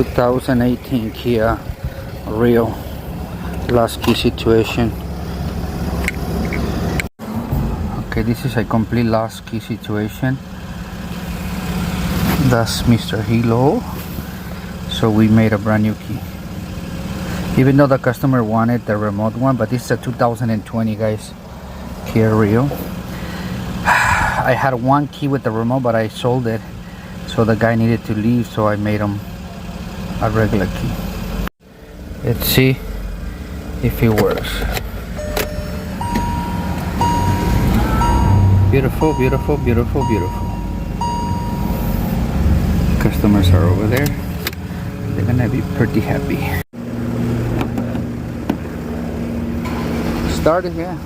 2018 Kia Rio. Lost key situation. Okay, this is a complete lost key situation. That's Mr. HELOH. So we made a brand new key. Even though the customer wanted the remote one, but this is a 2020, guys, Kia Rio. I had one key with the remote, but I sold it. So the guy needed to leave, so I made him a regular key. Let's see if it works. Beautiful, beautiful, beautiful, beautiful. Customers are over there. They're gonna be pretty happy. Started here.